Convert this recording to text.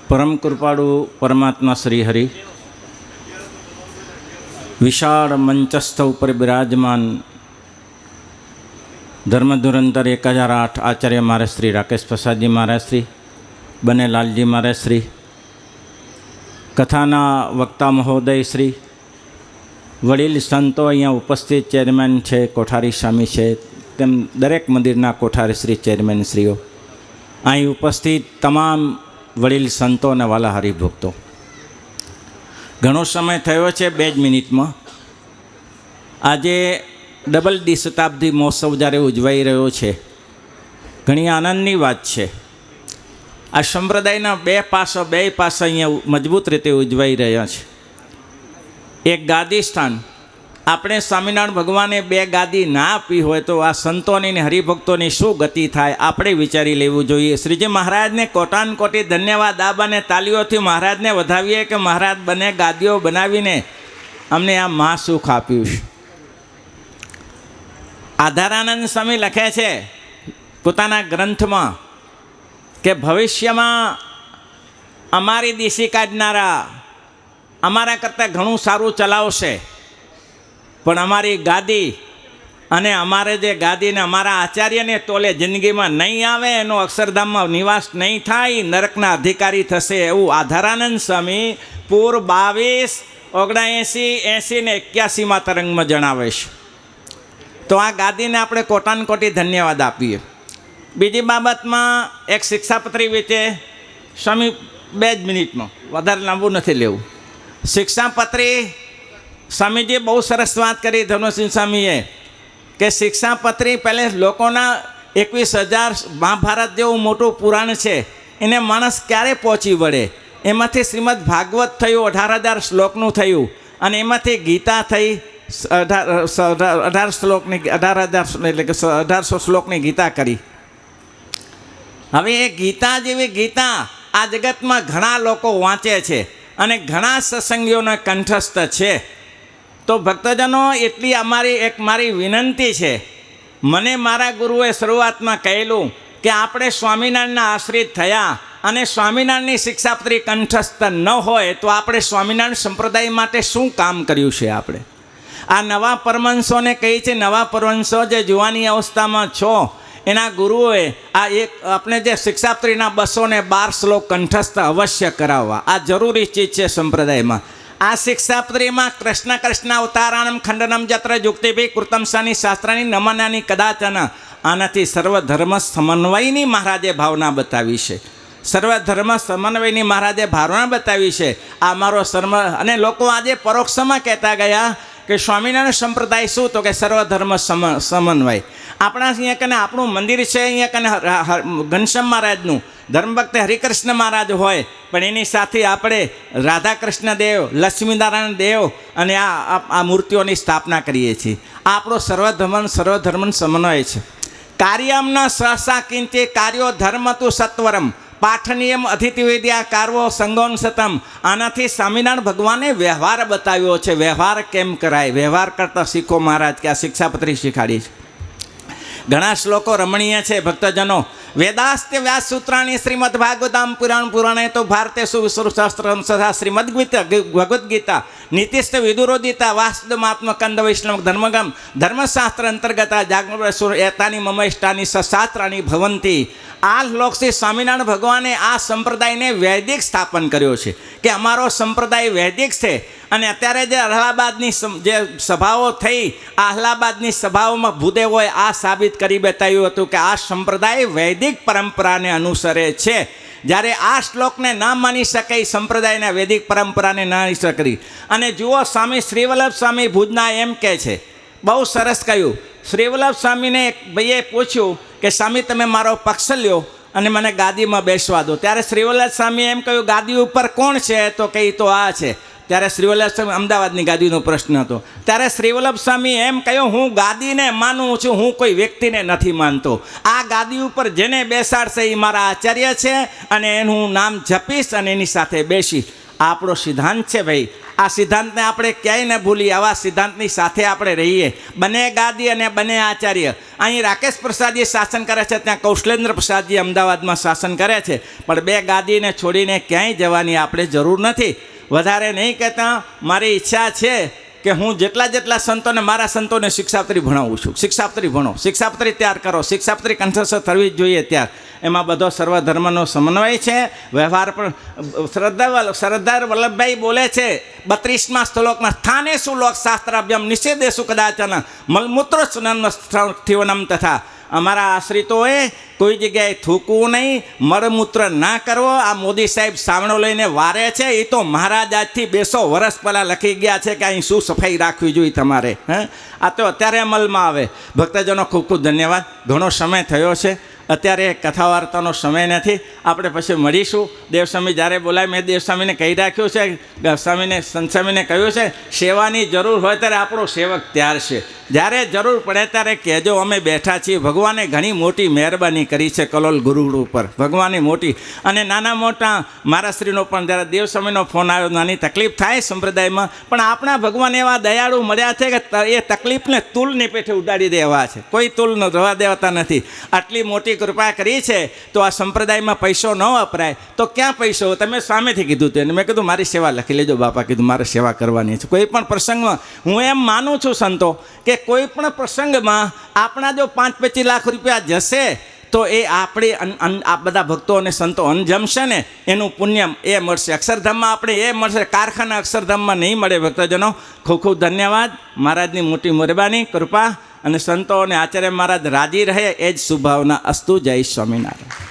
પરમ કૃપાળુ પરમાત્મા શ્રી હરિ વિશાળ મંચસ્થ ઉપર બિરાજમાન ધર્મધુરંતર 1008 આચાર્ય મહારાજ શ્રી રાકેશ પ્રસાદજી મહારાજ શ્રી, બનેલાલજી મહારાજ શ્રી, કથાના વક્તા મહોદય શ્રી, વડીલ સંતો અહીંયા ઉપસ્થિત ચેરમેન છે, કોઠારી સ્વામી છે, તેમ દરેક મંદિરના કોઠારી શ્રી ચેરમેન શ્રીઓ, અહીં ઉપસ્થિત તમામ વડીલ સંતો અને વાલા હરિભક્તો, ઘણો સમય થયો છે 2 જ મિનિટમાં. આજે ડબલ દ્વિશતાબ્દી મહોત્સવ જ્યારે ઉજવાઈ રહ્યો છે, ઘણી આનંદની વાત છે. આ સંપ્રદાયના બે પાસા અહીંયા મજબૂત રીતે ઉજવાઈ રહ્યા છે. એક ગાદી સ્થાન, આપણે સ્વામિનારાયણ ભગવાને 2 ગાદી ના આપી હોય તો આ સંતોની ને હરિભક્તોની શું ગતિ થાય, આપણે વિચારી લેવું જોઈએ. શ્રીજી મહારાજને કોટાન કોટી ધન્યવાદ આબાને તાલીઓથી મહારાજને વધાવીએ કે મહારાજ બને ગાદીઓ બનાવીને અમને આ મહા સુખ આપ્યું છે. આધારાનંદ સ્વામી લખે છે પોતાના ગ્રંથમાં કે ભવિષ્યમાં અમારી દેશી કાઢનારા અમારા કરતાં ઘણું સારું ચલાવશે, પણ અમારી ગાદી અને અમારે જે ગાદીને અમારા આચાર્યને તોલે જિંદગીમાં નહીં આવે, એનો અક્ષરધામમાં નિવાસ નહીં થાય, નરકના અધિકારી થશે, એવું આધારાનંદ સ્વામી પૂર્વ 22, 79, 80 ને 81માં તરંગમાં જણાવે છે. તો આ ગાદીને આપણે કોટાન કોટી ધન્યવાદ આપીએ. બીજી બાબતમાં એક શિક્ષાપત્રી વિશે સ્વામી 2 જ મિનિટમાં, વધારે લાંબુ નથી લેવું. શિક્ષાપત્રી સ્વામીજીએ બહુ સરસ વાત કરી ધર્મસિંહ સ્વામીએ કે શિક્ષાપત્રી પહેલે લોકોના 21,000 મહાભારત જેવું મોટું પુરાણ છે, એને માણસ ક્યારે પહોંચી વળે. એમાંથી શ્રીમદ ભાગવત થયું, 18,000 શ્લોકનું થયું, અને એમાંથી ગીતા થઈ 18 શ્લોકની, 18,000 એટલે કે 1800 શ્લોકની ગીતા કરી. હવે એ ગીતા જેવી ગીતા આ જગતમાં ઘણા લોકો વાંચે છે અને ઘણા સત્સંગીઓના કંઠસ્થ છે. તો ભક્તજનો, એટલી મારી વિનંતી છે. મને મારા ગુરુએ શરૂઆતમાં કહેલું કે આપણે સ્વામિનારાયણના આશ્રિત થયા અને સ્વામિનારાયણની શિક્ષાપત્રી કંઠસ્થ ન હોય તો આપણે સ્વામિનારાયણ સંપ્રદાય માટે શું કામ કર્યું છે. આપણે આ નવા પરમહંસોને કહી છે, નવા પરમહંસો જે જુવાની અવસ્થામાં છો, એના ગુરુઓએ આ આપણે જે શિક્ષાપત્રીના 212 શ્લોક કંઠસ્થ અવશ્ય કરાવવા, આ જરૂરી ચીજ છે સંપ્રદાયમાં. આ શિક્ષાપત્રીમાં કૃષ્ણ અવતારાણમ ખંડનમ જત્ર યુક્તિભી કૃતમ સાની શાસ્ત્રાની નમનાની કદાચન, આનાથી સર્વધર્મ સમન્વયની મહારાજે ભાવના બતાવી છે. સર્વધર્મ સમન્વયની મહારાજે ભાવના બતાવી છે. આ મારો અને લોકો આજે પરોક્ષમાં કહેતા ગયા કે સ્વામિનારાયણ સંપ્રદાય શું, તો કે સર્વધર્મ સમન્વય. આપણા અહીંયા કને આપણું મંદિર છે, અહીંયા કને ઘનશ્યામ મહારાજનું, ધર્મભક્ત હરિકૃષ્ણ મહારાજ હોય, પણ એની સાથે આપણે રાધાકૃષ્ણ દેવ, લક્ષ્મીનારાયણ દેવ અને આ મૂર્તિઓની સ્થાપના કરીએ છીએ. આ આપણો સર્વધર્મ સમન્વય છે. કાર્યમના સહસા કિંચે કાર્યો ધર્મ તું સત્વરમ પાઠનિયમ અતિથિ વિદ્યા કાર્વો સંગોન સતમ. આનાથી સ્વામિનારાયણ ભગવાને વ્યવહાર બતાવ્યો છે. વ્યવહાર કેમ કરાય, વ્યવહાર કરતા શીખો મહારાજ, કે આ શિક્ષાપત્રી શીખાડી છે. ઘણા શ્લોકો રમણીય છે ભક્તજનો. વેદાસ્ત્ય વ્યાસ સૂત્રાણી શ્રીમદ ભાગવતામ પુરાણે તો ભારતે સુશાસ્ત્ર શ્રીમદ ભગવદ્ ગીતા નીતિસ્થ વિદુરોદિતા વાસ્તમાત્મ કંદ વૈષ્ણવ ધર્મગમ ધર્મશાસ્ત્ર અંતર્ગત જાગૃતાની મમષ્ટાની સશાસ્ત્રાની ભવંતી. આ શ્લોકથી સ્વામિનારાયણ ભગવાને આ સંપ્રદાયને વૈદિક સ્થાપન કર્યો છે કે અમારો સંપ્રદાય વૈદિક છે. અને અત્યારે જે અલ્હાબાદની જે સભાઓ થઈ, આ અલ્હાબાદની સભાઓમાં ભૂદેવોએ આ સાબિત કરી બતાવ્યું હતું કે આ સંપ્રદાય વૈદિક પરંપરાને અનુસરે છે. જ્યારે આ શ્લોકને ના માની શકે, સંપ્રદાયના વૈદિક પરંપરાને ના માની શકે. અને જુઓ, સ્વામી શ્રીવલ્લભ સ્વામી ભુજના એમ કહે છે, બહુ સરસ કહ્યું. શ્રીવલ્લભ સ્વામીને એક ભાઈએ પૂછ્યું કે સ્વામી તમે મારો પક્ષ લ્યો અને મને ગાદીમાં બેસવા દો. ત્યારે શ્રીવલ્લભ સ્વામીએ એમ કહ્યું, ગાદી ઉપર કોણ છે, તો કહી તો આ છે. ત્યારે શ્રીવલ્લભ સ્વામી, અમદાવાદની ગાદીનો પ્રશ્ન હતો, ત્યારે શ્રીવલ્લભ સ્વામી એમ કહ્યું, હું ગાદીને માનું છું, હું કોઈ વ્યક્તિને નથી માનતો. આ ગાદી ઉપર જેને બેસાડશે એ મારા આચાર્ય છે અને એનું નામ જપીશ અને એની સાથે બેસીશ. આ આપણો સિદ્ધાંત છે ભાઈ. આ સિદ્ધાંતને આપણે ક્યાંય ન ભૂલીએ, આવા સિદ્ધાંતની સાથે આપણે રહીએ. બને ગાદી અને બને આચાર્ય. અહીં રાકેશ પ્રસાદજી શાસન કરે છે, ત્યાં કૌશલેન્દ્ર પ્રસાદજી અમદાવાદમાં શાસન કરે છે, પણ બે ગાદીને છોડીને ક્યાંય જવાની આપણે જરૂર નથી. વધારે નહીં કહેતા, મારી ઈચ્છા છે કે હું જેટલા સંતોને, મારા સંતોને શિક્ષાપત્રી ભણાવું છું. શિક્ષાપત્રી ભણો, શિક્ષાપત્રી તૈયાર કરો, શિક્ષાપત્રી કંઠસ્થ થવી જ જોઈએ. ત્યાર એમાં બધો સર્વધર્મનો સમન્વય છે. વ્યવહાર પણ સરદાર વલ્લભભાઈ બોલે છે 32મા શ્લોકમાં, સ્થાને શું લોક શાસ્ત્રાભ્યમ નિષેધે શું કદાચન મલમૂત્ર સુનમ તથા. અમારા આશ્રિતોએ કોઈ જગ્યાએ થૂકવું નહીં, મળમૂત્ર ના કરવો. આ મોદી સાહેબ સાવણો લઈને વારે છે, એ તો મહારાજ આજથી 200 વર્ષ પહેલાં લખી ગયા છે કે અહીં શું સફાઈ રાખવી જોઈએ તમારે. આ તો અત્યારે અમલમાં આવે. ભક્તજનો ખૂબ ખૂબ ધન્યવાદ. ઘણો સમય થયો છે, અત્યારે કથા વાર્તાનો સમય નથી. આપણે પછી મળીશું. દેવસ્વામી જ્યારે બોલાય, મેં દેવસ્વામીને કહી રાખ્યું છે, સંતસ્વામીને કહ્યું છે, સેવાની જરૂર હોય ત્યારે આપણો સેવક તૈયાર છે. જ્યારે જરૂર પડે ત્યારે કહેજો, અમે બેઠા છીએ. ભગવાને ઘણી મોટી મહેરબાની કરી છે કલોલ ગુરુડ ઉપર, ભગવાનની મોટી. અને નાના મોટા મારા શ્રીનો પણ જ્યારે દેવસ્વામીનો ફોન આવ્યો, નાની તકલીફ થાય સંપ્રદાયમાં, પણ આપણા ભગવાન એવા દયાળુ મળ્યા છે કે એ તકલીફને તુલની પેઠે ઉડાડી દેવા છે, કોઈ તુલ રવા દેવાતા નથી. આટલી મોટી કૃપા કરી છે, તો આ સંપ્રદાયમાં પૈસો ન વપરાય તો ક્યાં પૈસો? તમે સામેથી કીધું તેને, મેં કીધું મારી સેવા લખી લેજો બાપા, કીધું મારે સેવા કરવાની છે. કોઈ પણ પ્રસંગમાં હું એમ માનું છું સંતો કે કોઈ પણ પ્રસંગમાં આપણા જો 5-25 લાખ રૂપિયા જશે તો એ આપણે આ બધા ભક્તો અને સંતો અન્ન જમશે ને, એનું પુણ્ય એ મળશે. અક્ષરધામમાં આપણે એ મળશે, કારખાના અક્ષરધામમાં નહીં મળે. ભક્તજનો ખૂબ ખૂબ ધન્યવાદ. મહારાજની મોટી મહેરબાની, કૃપા, અને સંતો અને આચાર્ય મહારાજ રાજી રહે એ જ શુભભાવના. અસ્તુ. જય સ્વામિનારાયણ.